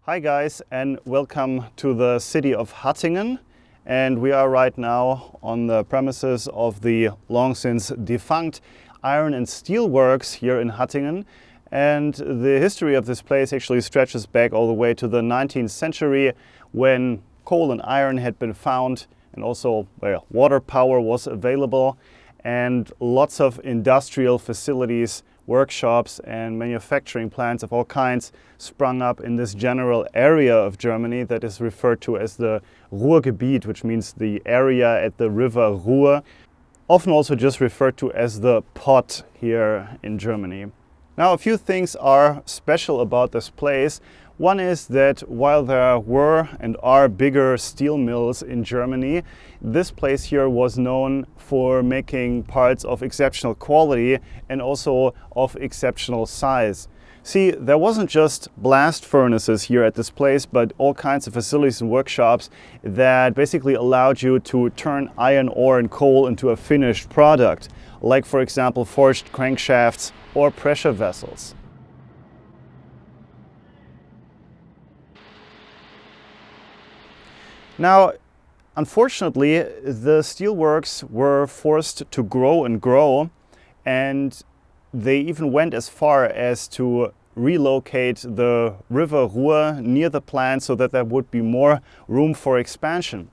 Hi guys, and welcome to the city of Hattingen. And we are right now on the premises of the long since defunct Iron and Steel Works here in Hattingen. And the history of this place actually stretches back all the way to the 19th century, when coal and iron had been found and also water power was available, and lots of industrial facilities, workshops and manufacturing plants of all kinds sprung up in this general area of Germany that is referred to as the Ruhrgebiet, which means the area at the river Ruhr, often also just referred to as the Pott here in Germany. Now, a few things are special about this place. One is that while there were and are bigger steel mills in Germany, this place here was known for making parts of exceptional quality and also of exceptional size. See, there wasn't just blast furnaces here at this place, but all kinds of facilities and workshops that basically allowed you to turn iron ore and coal into a finished product, like for example forged crankshafts or pressure vessels. Now, unfortunately, the steelworks were forced to grow and grow, and they even went as far as to relocate the river Ruhr near the plant so that there would be more room for expansion.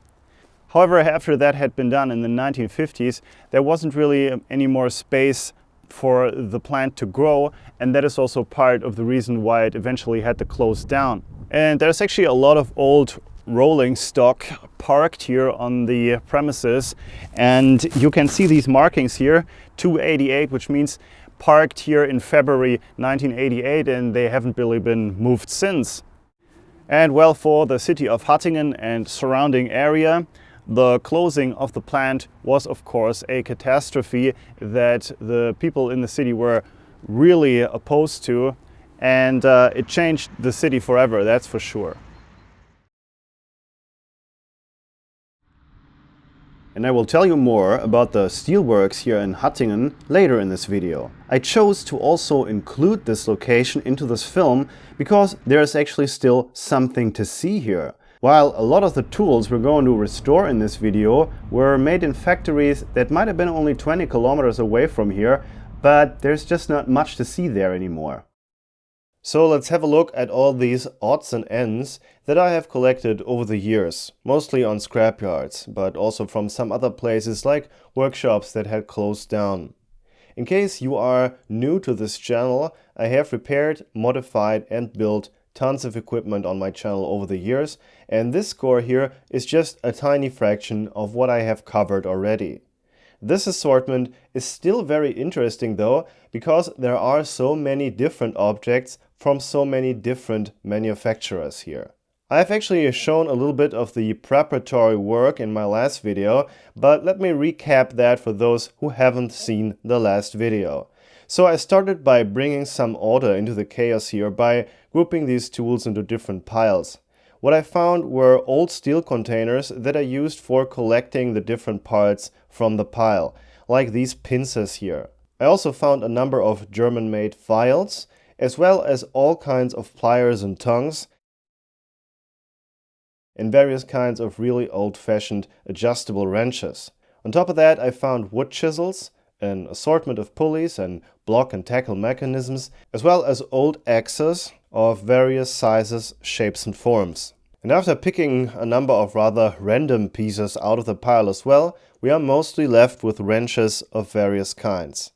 However, after that had been done in the 1950s, there wasn't really any more space for the plant to grow, and that is also part of the reason why it eventually had to close down. And there's actually a lot of old rolling stock parked here on the premises, and you can see these markings here, 288, which means parked here in February 1988, and they haven't really been moved since. And well, for the city of Hattingen and surrounding area, the closing of the plant was of course a catastrophe that the people in the city were really opposed to, and it changed the city forever, that's for sure. And I will tell you more about the steelworks here in Hattingen later in this video. I chose to also include this location into this film because there is actually still something to see here. While a lot of the tools we're going to restore in this video were made in factories that might have been only 20 kilometers away from here, but there's just not much to see there anymore. So let's have a look at all these odds and ends that I have collected over the years, mostly on scrapyards, but also from some other places like workshops that had closed down. In case you are new to this channel, I have repaired, modified and built tons of equipment on my channel over the years, and this score here is just a tiny fraction of what I have covered already. This assortment is still very interesting though, because there are so many different objects from so many different manufacturers here. I've actually shown a little bit of the preparatory work in my last video, but let me recap that for those who haven't seen the last video. So I started by bringing some order into the chaos here by grouping these tools into different piles. What I found were old steel containers that I used for collecting the different parts from the pile, like these pincers here. I also found a number of German-made files, as well as all kinds of pliers and tongs, and various kinds of really old-fashioned adjustable wrenches. On top of that, I found wood chisels, an assortment of pulleys and block and tackle mechanisms, as well as old axes of various sizes, shapes and forms. And after picking a number of rather random pieces out of the pile as well, we are mostly left with wrenches of various kinds.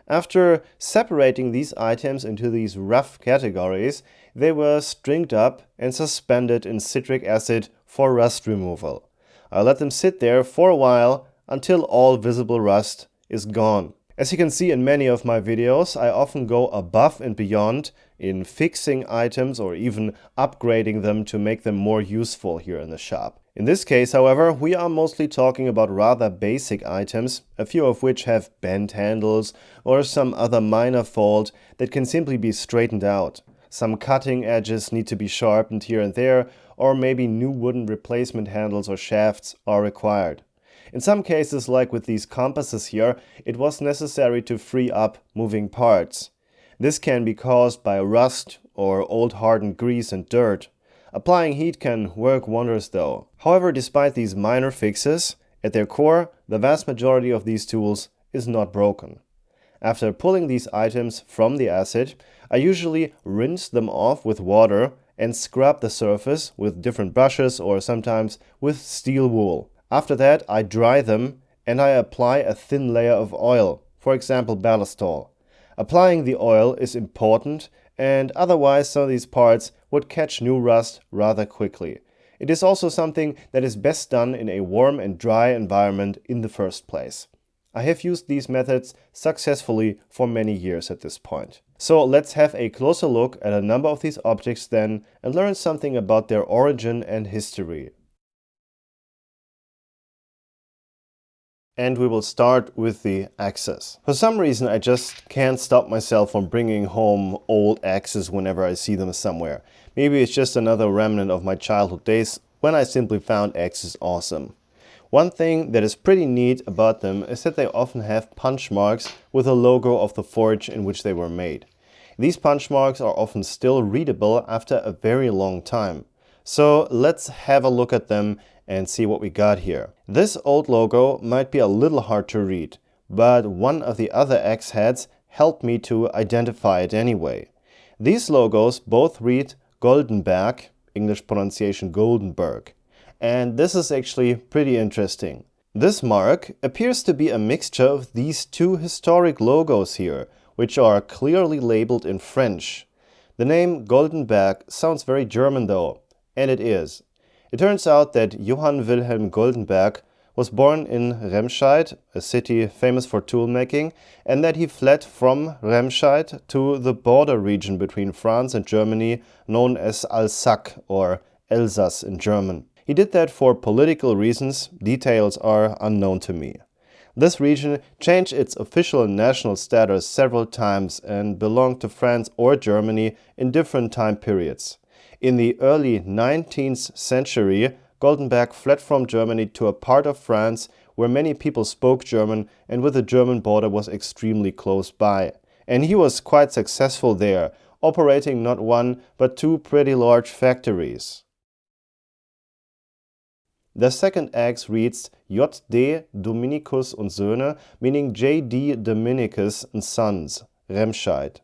After separating these items into these rough categories, they were stringed up and suspended in citric acid for rust removal. I let them sit there for a while until all visible rust is gone. As you can see in many of my videos, I often go above and beyond in fixing items or even upgrading them to make them more useful here in the shop. In this case, however, we are mostly talking about rather basic items, a few of which have bent handles or some other minor fault that can simply be straightened out. Some cutting edges need to be sharpened here and there, or maybe new wooden replacement handles or shafts are required. In some cases, like with these compasses here, it was necessary to free up moving parts. This can be caused by rust or old hardened grease and dirt. Applying heat can work wonders though. However, despite these minor fixes, at their core, the vast majority of these tools is not broken. After pulling these items from the acid, I usually rinse them off with water and scrub the surface with different brushes or sometimes with steel wool. After that, I dry them and I apply a thin layer of oil, for example ballastol. Applying the oil is important, and otherwise some of these parts would catch new rust rather quickly. It is also something that is best done in a warm and dry environment in the first place. I have used these methods successfully for many years at this point. So let's have a closer look at a number of these objects then and learn something about their origin and history. And we will start with the axes. For some reason I just can't stop myself from bringing home old axes whenever I see them somewhere. Maybe it's just another remnant of my childhood days when I simply found axes awesome. One thing that is pretty neat about them is that they often have punch marks with a logo of the forge in which they were made. These punch marks are often still readable after a very long time. So let's have a look at them and see what we got here. This old logo might be a little hard to read, but one of the other axe heads helped me to identify it anyway. These logos both read Goldenberg, English pronunciation Goldenberg. And this is actually pretty interesting. This mark appears to be a mixture of these two historic logos here, which are clearly labeled in French. The name Goldenberg sounds very German though, and it is. It turns out that Johann Wilhelm Goldenberg was born in Remscheid, a city famous for tool making, and that he fled from Remscheid to the border region between France and Germany known as Alsace or Elsass in German. He did that for political reasons, details are unknown to me. This region changed its official and national status several times and belonged to France or Germany in different time periods. In the early 19th century, Goldenberg fled from Germany to a part of France where many people spoke German and where the German border was extremely close by. And he was quite successful there, operating not one but two pretty large factories. The second axe reads J.D. Dominicus und Söhne, meaning J.D. Dominicus and Sons, Remscheid.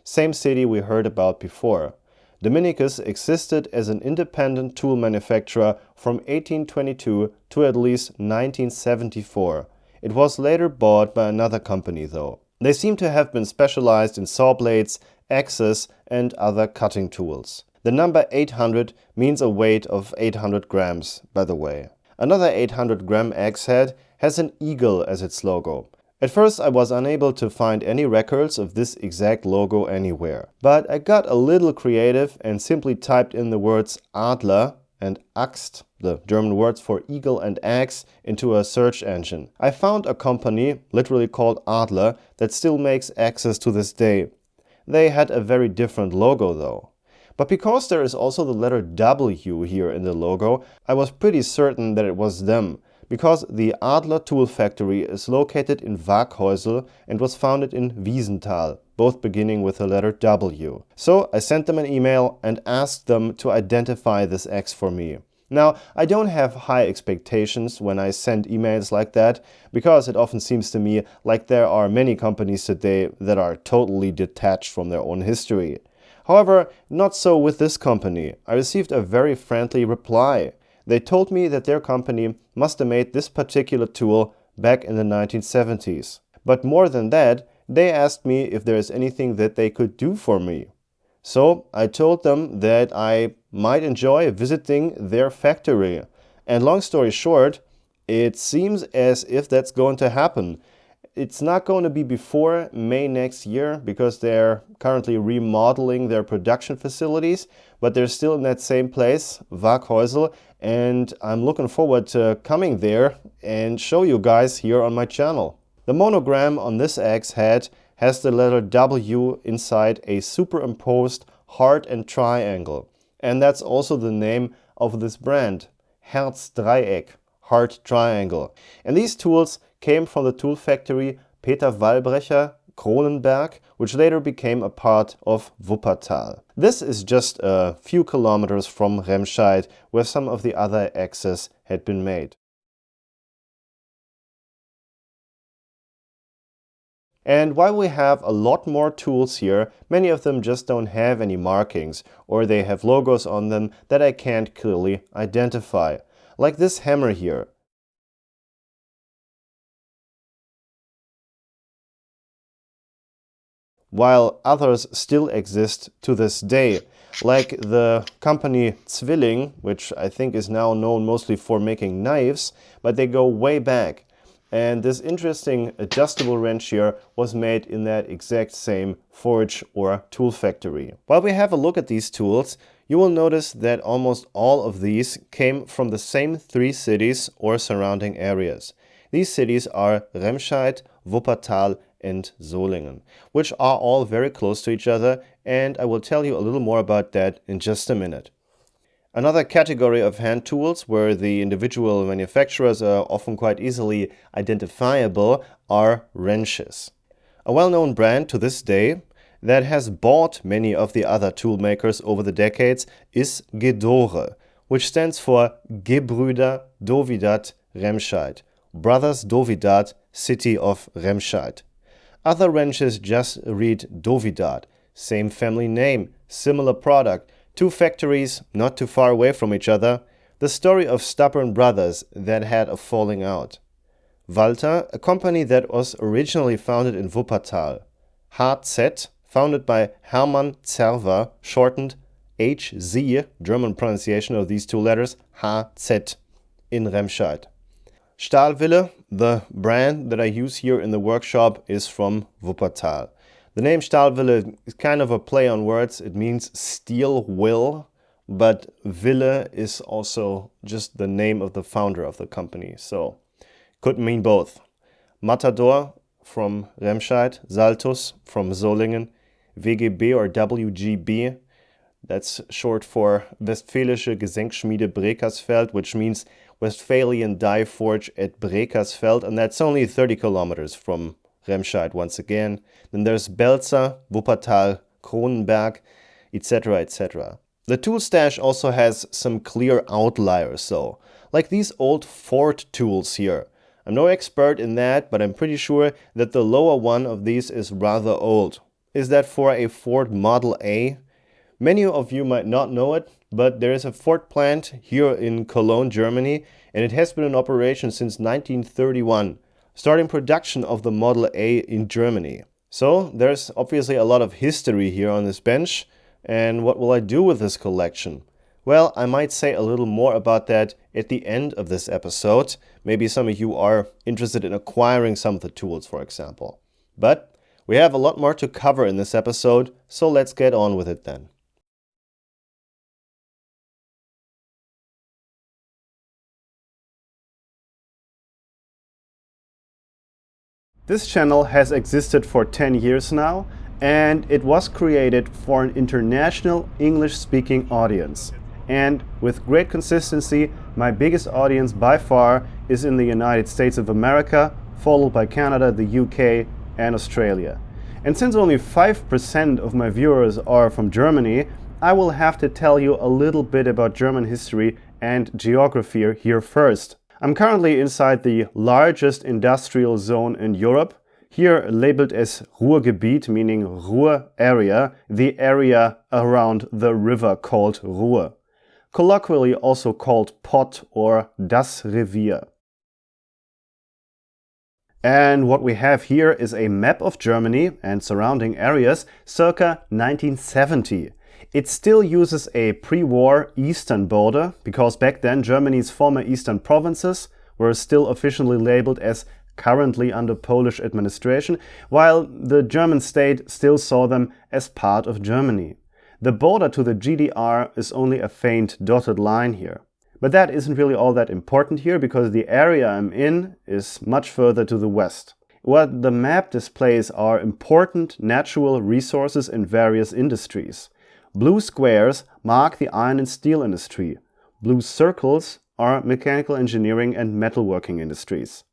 Same city we heard about before. Dominicus existed as an independent tool manufacturer from 1822 to at least 1974. It was later bought by another company though. They seem to have been specialized in saw blades, axes and other cutting tools. The number 800 means a weight of 800 grams, by the way. Another 800-gram axe head has an eagle as its logo. At first I was unable to find any records of this exact logo anywhere. But I got a little creative and simply typed in the words Adler and Axt, the German words for eagle and axe, into a search engine. I found a company, literally called Adler, that still makes axes to this day. They had a very different logo though. But because there is also the letter W here in the logo, I was pretty certain that it was them, because the Adler tool factory is located in Waghäusel and was founded in Wiesenthal, both beginning with the letter W. So I sent them an email and asked them to identify this axe for me. Now, I don't have high expectations when I send emails like that, because it often seems to me like there are many companies today that are totally detached from their own history. However, not so with this company. I received a very friendly reply. They told me that their company must have made this particular tool back in the 1970s. But more than that, they asked me if there is anything that they could do for me. So I told them that I might enjoy visiting their factory. And long story short, it seems as if that's going to happen. It's not going to be before May next year because they're currently remodeling their production facilities, but they're still in that same place, Waghäusel, and I'm looking forward to coming there and show you guys here on my channel. The monogram on this axe head has the letter W inside a superimposed heart and triangle. And that's also the name of this brand, Herzdreieck, heart triangle. And these tools came from the tool factory Peter Wallbrecher, Kronenberg, which later became a part of Wuppertal. This is just a few kilometers from Remscheid, where some of the other axes had been made. And while we have a lot more tools here, many of them just don't have any markings, or they have logos on them that I can't clearly identify. Like this hammer here. While others still exist to this day, like the company Zwilling, which I think is now known mostly for making knives, but they go way back. And this interesting adjustable wrench here was made in that exact same forge or tool factory. While we have a look at these tools, you will notice that almost all of these came from the same 3 cities or surrounding areas. These cities are Remscheid, Wuppertal and Solingen, which are all very close to each other, and I will tell you a little more about that in just a minute. Another category of hand tools where the individual manufacturers are often quite easily identifiable are wrenches. A well-known brand to this day that has bought many of the other tool makers over the decades is Gedore, which stands for Gebrüder Dovidat Remscheid, Brothers Dovidat, City of Remscheid. Other wrenches just read Dovidat, same family name, similar product, 2 factories not too far away from each other, the story of stubborn brothers that had a falling out. Walter, a company that was originally founded in Wuppertal. HZ, founded by Hermann Zerver, shortened HZ, German pronunciation of these 2 letters, HZ, in Remscheid. Stahlwille, the brand that I use here in the workshop, is from Wuppertal. The name Stahlwille is kind of a play on words. It means steel will, but Wille is also just the name of the founder of the company, so could mean both. Matador from Remscheid, Saltus from Solingen, WGB or WGB, that's short for Westfälische Gesenkschmiede Brekersfeld, which means Westphalian Die Forge at Brekersfeld, and that's only 30 kilometers from Remscheid once again. Then there's Belzer, Wuppertal, Kronenberg, etc. etc. The tool stash also has some clear outliers though, like these old Ford tools here. I'm no expert in that, but I'm pretty sure that the lower one of these is rather old. Is that for a Ford Model A? Many of you might not know it, but there is a Ford plant here in Cologne, Germany, and it has been in operation since 1931. Starting production of the Model A in Germany. So there's obviously a lot of history here on this bench, and what will I do with this collection? Well, I might say a little more about that at the end of this episode. Maybe some of you are interested in acquiring some of the tools, for example. But we have a lot more to cover in this episode, so let's get on with it then. This channel has existed for 10 years now, and it was created for an international English-speaking audience. And with great consistency, my biggest audience by far is in the United States of America, followed by Canada, the UK, and Australia. And since only 5% of my viewers are from Germany, I will have to tell you a little bit about German history and geography here first. I'm currently inside the largest industrial zone in Europe, here labeled as Ruhrgebiet, meaning Ruhr area, the area around the river called Ruhr, colloquially also called Pott or Das Revier. And what we have here is a map of Germany and surrounding areas circa 1970. It still uses a pre-war eastern border, because back then Germany's former eastern provinces were still officially labeled as currently under Polish administration, while the German state still saw them as part of Germany. The border to the GDR is only a faint dotted line here. But that isn't really all that important here, because the area I'm in is much further to the west. What the map displays are important natural resources in various industries. Blue squares mark the iron and steel industry. Blue circles are mechanical engineering and metalworking industries.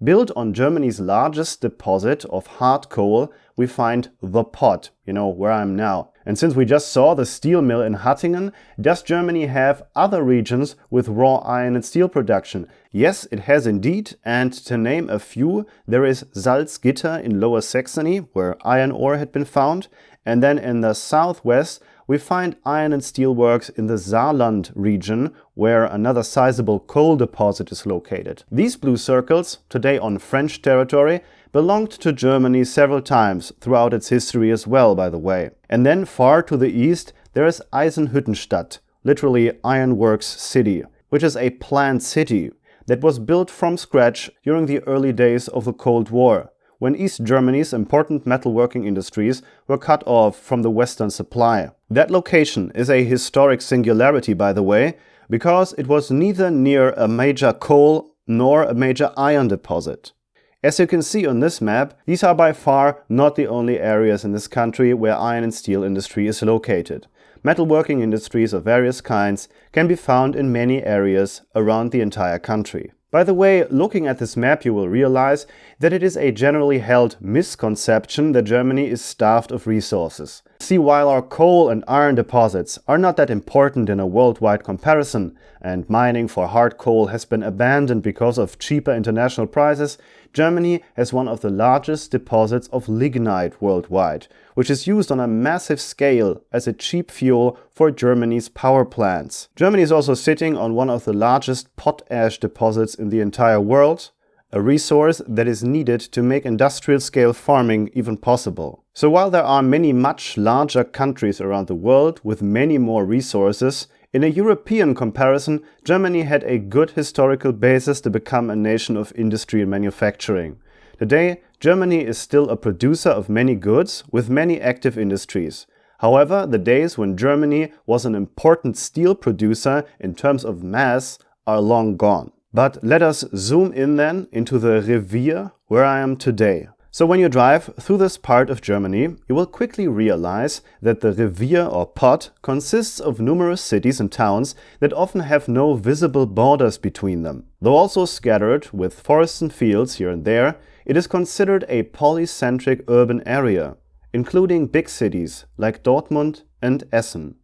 Built on Germany's largest deposit of hard coal, we find the pot, where I am now. And since we just saw the steel mill in Hattingen, does Germany have other regions with raw iron and steel production? Yes, it has indeed, and to name a few, there is Salzgitter in Lower Saxony, where iron ore had been found, and then in the southwest we find iron and steel works in the Saarland region, where another sizable coal deposit is located. These blue circles, today on French territory, belonged to Germany several times throughout its history as well, by the way. And then far to the east there is Eisenhüttenstadt, literally Ironworks City, which is a planned city that was built from scratch during the early days of the Cold War, when East Germany's important metalworking industries were cut off from the Western supply. That location is a historic singularity, by the way, because it was neither near a major coal nor a major iron deposit. As you can see on this map, these are by far not the only areas in this country where iron and steel industry is located. Metalworking industries of various kinds can be found in many areas around the entire country. By the way, looking at this map you will realize that it is a generally held misconception that Germany is starved of resources. See, while our coal and iron deposits are not that important in a worldwide comparison, and mining for hard coal has been abandoned because of cheaper international prices, Germany has one of the largest deposits of lignite worldwide, which is used on a massive scale as a cheap fuel for Germany's power plants. Germany is also sitting on one of the largest potash deposits in the entire world, a resource that is needed to make industrial-scale farming even possible. So while there are many much larger countries around the world with many more resources, in a European comparison, Germany had a good historical basis to become a nation of industry and manufacturing. Today, Germany is still a producer of many goods with many active industries. However, the days when Germany was an important steel producer in terms of mass are long gone. But let us zoom in then into the Revier where I am today. So when you drive through this part of Germany, you will quickly realize that the Revier or pot consists of numerous cities and towns that often have no visible borders between them. Though also scattered with forests and fields here and there, it is considered a polycentric urban area, including big cities like Dortmund and Essen.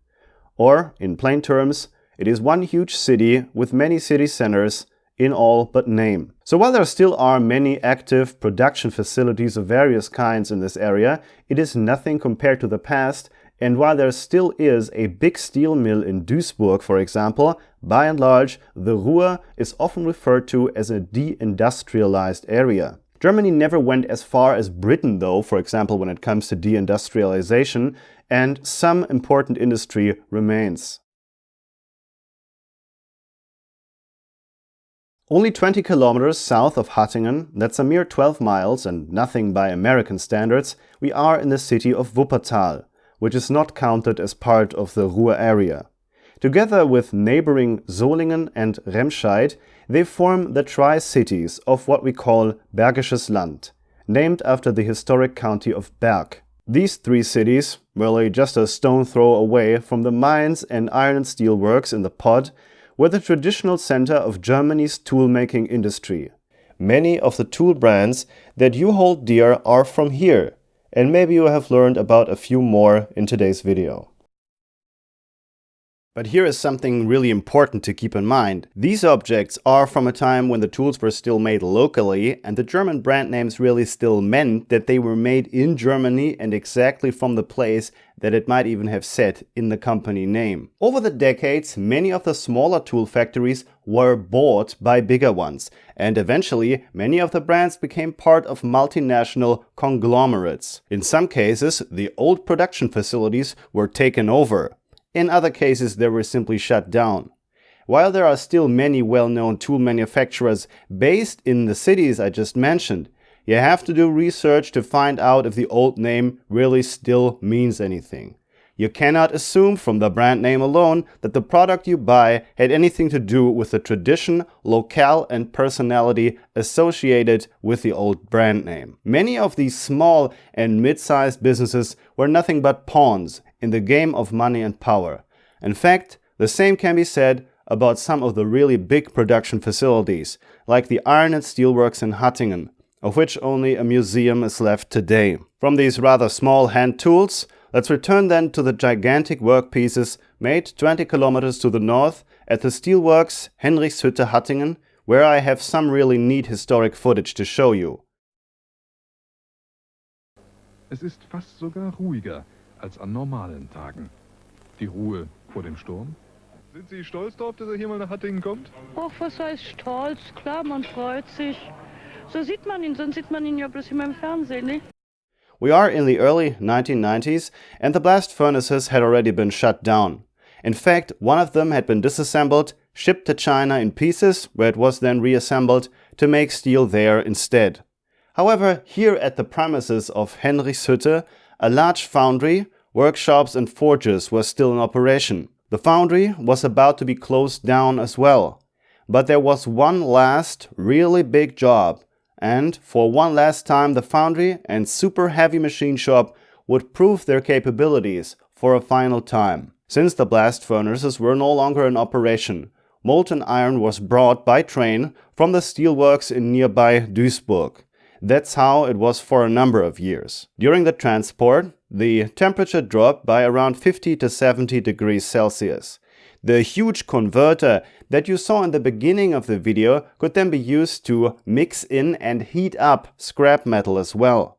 Or, in plain terms, it is one huge city with many city centers in all but name. So while there still are many active production facilities of various kinds in this area, it is nothing compared to the past, and while there still is a big steel mill in Duisburg, for example, by and large, the Ruhr is often referred to as a deindustrialized area. Germany never went as far as Britain though, for example, when it comes to deindustrialization, and some important industry remains. Only 20 kilometers south of Hattingen, that's a mere 12 miles and nothing by American standards, we are in the city of Wuppertal, which is not counted as part of the Ruhr area. Together with neighboring Solingen and Remscheid, they form the Tri-Cities of what we call Bergisches Land, named after the historic county of Berg. These three cities, merely just a stone throw away from the mines and iron and steel works in the pod, were the traditional center of Germany's tool-making industry. Many of the tool brands that you hold dear are from here, and maybe you have learned about a few more in today's video. But here is something really important to keep in mind. These objects are from a time when the tools were still made locally, and the German brand names really still meant that they were made in Germany and exactly from the place that it might even have said in the company name. Over the decades, many of the smaller tool factories were bought by bigger ones, and eventually many of the brands became part of multinational conglomerates. In some cases, the old production facilities were taken over. In other cases, they were simply shut down. While there are still many well-known tool manufacturers based in the cities I just mentioned, you have to do research to find out if the old name really still means anything. You cannot assume from the brand name alone that the product you buy had anything to do with the tradition, locale and personality associated with the old brand name. Many of these small and mid-sized businesses were nothing but pawns in the game of money and power. In fact, the same can be said about some of the really big production facilities, like the Iron and Steelworks in Hattingen, of which only a museum is left today. From these rather small hand tools, let's return then to the gigantic workpieces made 20 kilometers to the north at the Steelworks Henrichshütte Hattingen, where I have some really neat historic footage to show you. Es ist fast sogar ruhiger als an normalen Tagen. Die Ruhe vor dem Sturm. Sind Sie stolz darauf, dass er hier mal nach Hattingen kommt? Ach, was heißt stolz? Klar, man freut sich. So sieht man ihn, sonst sieht man ihn ja bloß immer im Fernsehen, ne? We are in the early 1990s and the blast furnaces had already been shut down. In fact, one of them had been disassembled, shipped to China in pieces, where it was then reassembled to make steel there instead. However, here at the premises of Henrichshütte, a large foundry, workshops and forges were still in operation. The foundry was about to be closed down as well. But there was one last, really big job, and for one last time the foundry and super heavy machine shop would prove their capabilities for a final time. Since the blast furnaces were no longer in operation, molten iron was brought by train from the steelworks in nearby Duisburg. That's how it was for a number of years. During the transport, the temperature dropped by around 50 to 70 degrees Celsius. The huge converter that you saw in the beginning of the video could then be used to mix in and heat up scrap metal as well.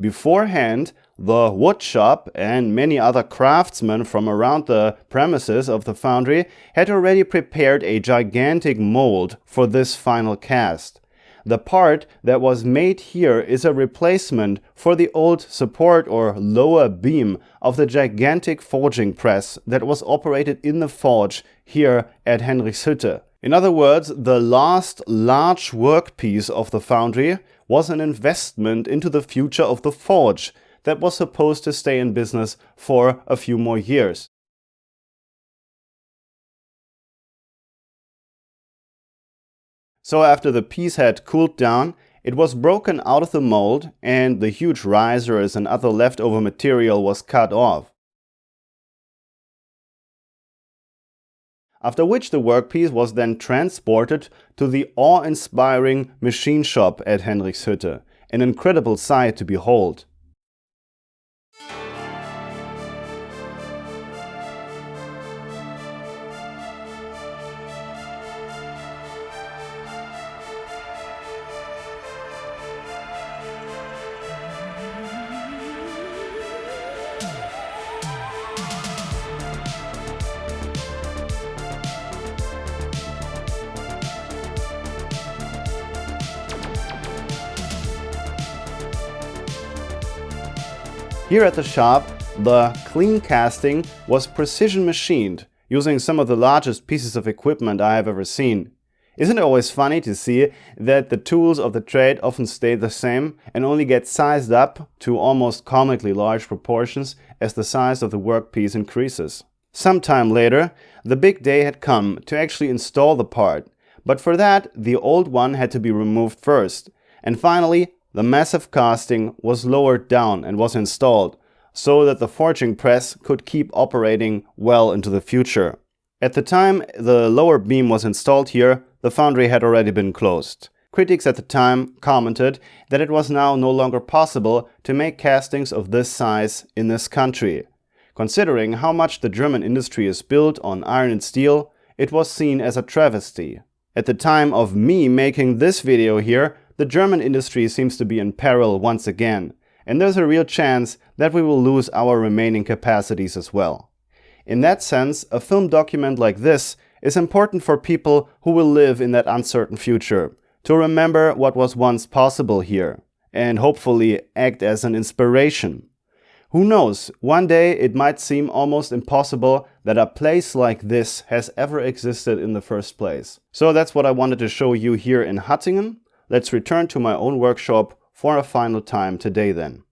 Beforehand, the wood shop and many other craftsmen from around the premises of the foundry had already prepared a gigantic mold for this final cast. The part that was made here is a replacement for the old support or lower beam of the gigantic forging press that was operated in the forge here at Henrichshütte. In other words, the last large workpiece of the foundry was an investment into the future of the forge that was supposed to stay in business for a few more years. So after the piece had cooled down, it was broken out of the mold and the huge risers and other leftover material was cut off. After which the workpiece was then transported to the awe-inspiring machine shop at Henrichshütte, an incredible sight to behold. Here at the shop, the clean casting was precision machined, using some of the largest pieces of equipment I have ever seen. Isn't it always funny to see that the tools of the trade often stay the same and only get sized up to almost comically large proportions as the size of the workpiece increases? Sometime later, the big day had come to actually install the part, but for that the old one had to be removed first, and finally the massive casting was lowered down and was installed, so that the forging press could keep operating well into the future. At the time the lower beam was installed here, the foundry had already been closed. Critics at the time commented that it was now no longer possible to make castings of this size in this country. Considering how much the German industry is built on iron and steel, it was seen as a travesty. At the time of me making this video here, the German industry seems to be in peril once again, and there's a real chance that we will lose our remaining capacities as well. In that sense, a film document like this is important for people who will live in that uncertain future, to remember what was once possible here, and hopefully act as an inspiration. Who knows, one day it might seem almost impossible that a place like this has ever existed in the first place. So that's what I wanted to show you here in Hattingen. Let's return to my own workshop for a final time today then.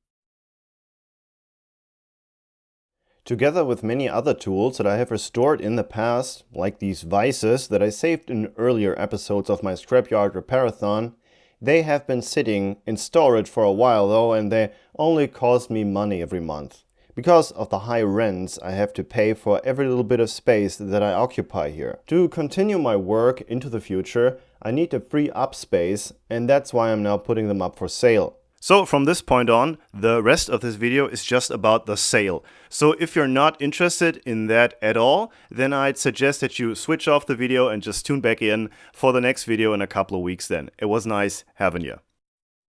Together with many other tools that I have restored in the past, like these vices that I saved in earlier episodes of my Scrapyard Repair-A-Thon, They have been sitting in storage for a while though, and they only cost me money every month. Because of the high rents I have to pay for every little bit of space that I occupy here. To continue my work into the future, I need to free up space, and that's why I'm now putting them up for sale. So from this point on, the rest of this video is just about the sale. So if you're not interested in that at all, then I'd suggest that you switch off the video and just tune back in for the next video in a couple of weeks then. It was nice having you.